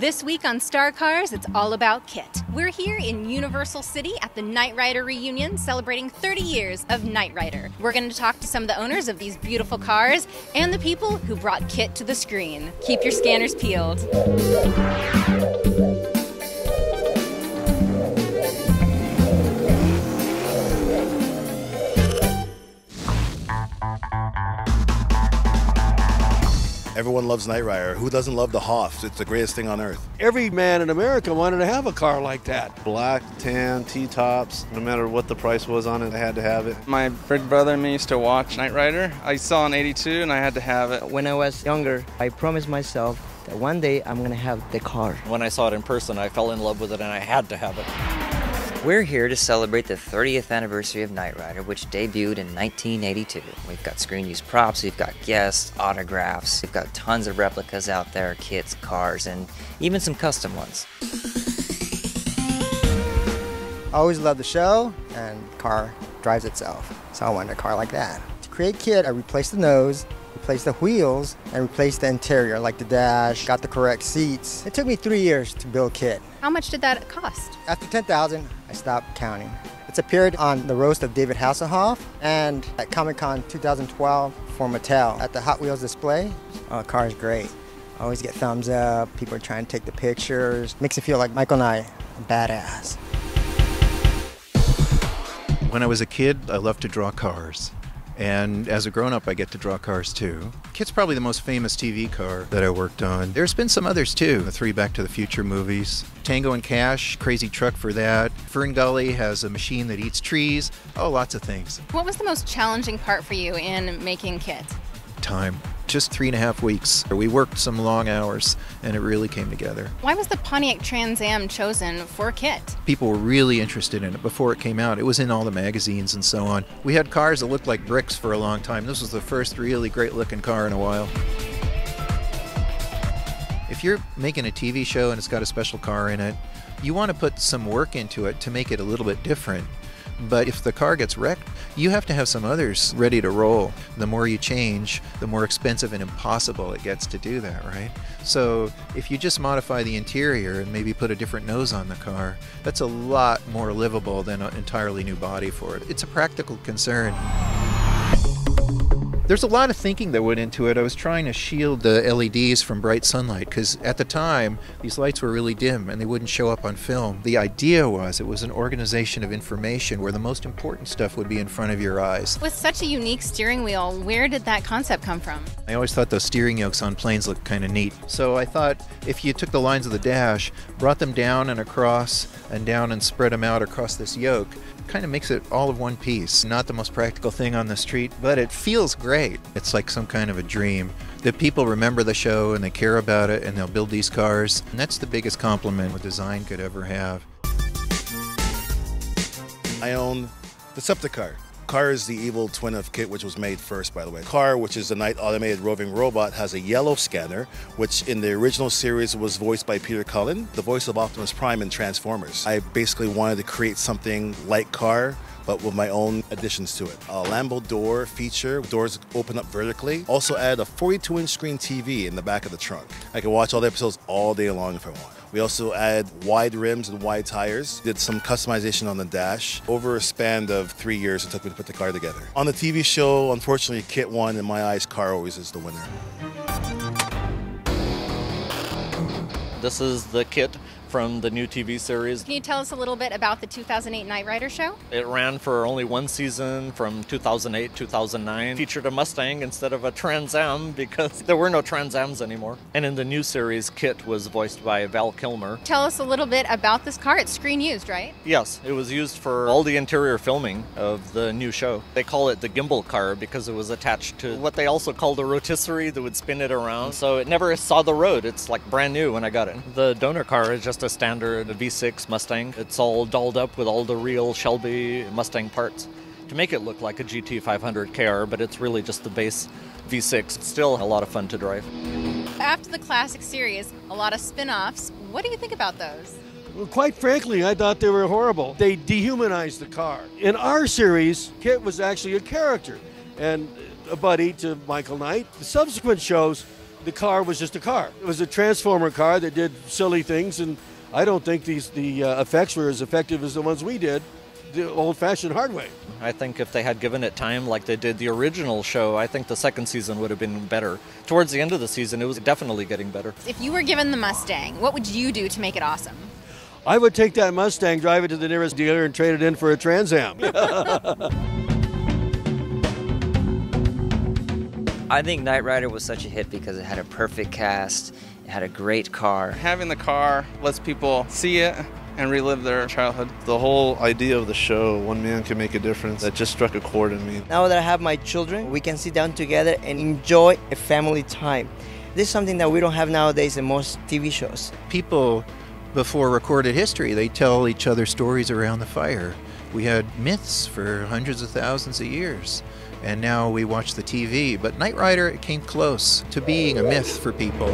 This week on Star Cars, it's all about KITT. We're here in Universal City at the Knight Rider reunion, celebrating 30 years of Knight Rider. We're going to talk to some of the owners of these beautiful cars and the people who brought KITT to the screen. Keep your scanners peeled. Everyone loves Knight Rider. Who doesn't love the Hoff? It's the greatest thing on earth. Every man in America wanted to have a car like that. Black, tan, T-tops, no matter what the price was on it, I had to have it. My big brother and me used to watch Knight Rider. I saw in '82 and I had to have it. When I was younger, I promised myself that one day I'm gonna have the car. When I saw it in person, I fell in love with it and I had to have it. We're here to celebrate the 30th anniversary of Knight Rider, which debuted in 1982. We've got screen-use props, we've got guests, autographs, we've got tons of replicas out there, kits, cars, and even some custom ones. I always loved the show, and the car drives itself, so I wanted a car like that. To create KITT, I replaced the nose, replaced the wheels, and replaced the interior, like the dash, got the correct seats. It took me 3 years to build KITT. How much did that cost? After 10,000, I stopped counting. It's appeared on the roast of David Hasselhoff and at Comic-Con 2012 for Mattel at the Hot Wheels display. Oh, the car is great. I always get thumbs up, people are trying to take the pictures. Makes me feel like Michael and I are badass. When I was a kid, I loved to draw cars. And as a grown-up, I get to draw cars too. KITT's probably the most famous TV car that I worked on. There's been some others too, the 3 Back to the Future movies. Tango and Cash, crazy truck for that. Fern Gully has a machine that eats trees. Oh, lots of things. What was the most challenging part for you in making KITT? Time. Just 3.5 weeks. We worked some long hours, and it really came together. Why was the Pontiac Trans Am chosen for KITT? People were really interested in it before it came out. It was in all the magazines and so on. We had cars that looked like bricks for a long time. This was the first really great-looking car in a while. If you're making a TV show and it's got a special car in it, you want to put some work into it to make it a little bit different. But if the car gets wrecked, you have to have some others ready to roll. The more you change, the more expensive and impossible it gets to do that, right? So if you just modify the interior and maybe put a different nose on the car, that's a lot more livable than an entirely new body for it. It's a practical concern. There's a lot of thinking that went into it. I was trying to shield the LEDs from bright sunlight because at the time, these lights were really dim and they wouldn't show up on film. The idea was it was an organization of information where the most important stuff would be in front of your eyes. With such a unique steering wheel, where did that concept come from? I always thought those steering yokes on planes looked kind of neat. So I thought if you took the lines of the dash, brought them down and across and down and spread them out across this yoke, kind of makes it all of one piece. Not the most practical thing on the street, but it feels great. It's like some kind of a dream that people remember the show and they care about it and they'll build these cars. And that's the biggest compliment a design could ever have. I own the Decepticon. Car is the evil twin of KITT, which was made first, by the way. Car, which is a Knight automated roving robot, has a yellow scanner, which in the original series was voiced by Peter Cullen, the voice of Optimus Prime in Transformers. I basically wanted to create something like Car, but with my own additions to it. A Lambo door feature, doors open up vertically. Also add a 42-inch screen TV in the back of the trunk. I can watch all the episodes all day long if I want. We also add wide rims and wide tires. Did some customization on the dash. Over a span of 3 years, it took me to put the car together. On the TV show, unfortunately, KITT won. In my eyes, Car always is the winner. This is the KITT from the new TV series. Can you tell us a little bit about the 2008 Knight Rider show? It ran for only one season from 2008-2009. Featured a Mustang instead of a Trans Am because there were no Trans Ams anymore. And in the new series, KITT was voiced by Val Kilmer. Tell us a little bit about this car. It's screen used, right? Yes, it was used for all the interior filming of the new show. They call it the gimbal car because it was attached to what they also called a rotisserie that would spin it around. So it never saw the road. It's like brand new when I got it. The donor car is just a standard V6 Mustang. It's all dolled up with all the real Shelby Mustang parts to make it look like a GT500 KR, but it's really just the base V6. It's still a lot of fun to drive. After the classic series, a lot of spin-offs. What do you think about those? Well, quite frankly, I thought they were horrible. They dehumanized the car. In our series, KITT was actually a character and a buddy to Michael Knight. The subsequent shows The car was just a car. It was a transformer car that did silly things, and I don't think the effects were as effective as the ones we did the old-fashioned hard way. I think if they had given it time like they did the original show, I think the second season would have been better. Towards the end of the season, it was definitely getting better. If you were given the Mustang, what would you do to make it awesome? I would take that Mustang, drive it to the nearest dealer, and trade it in for a Trans Am. I think Knight Rider was such a hit because it had a perfect cast, it had a great car. Having the car lets people see it and relive their childhood. The whole idea of the show, one man can make a difference, that just struck a chord in me. Now that I have my children, we can sit down together and enjoy a family time. This is something that we don't have nowadays in most TV shows. People, before recorded history, they tell each other stories around the fire. We had myths for hundreds of thousands of years, and now we watch the TV. But Knight Rider came close to being a myth for people.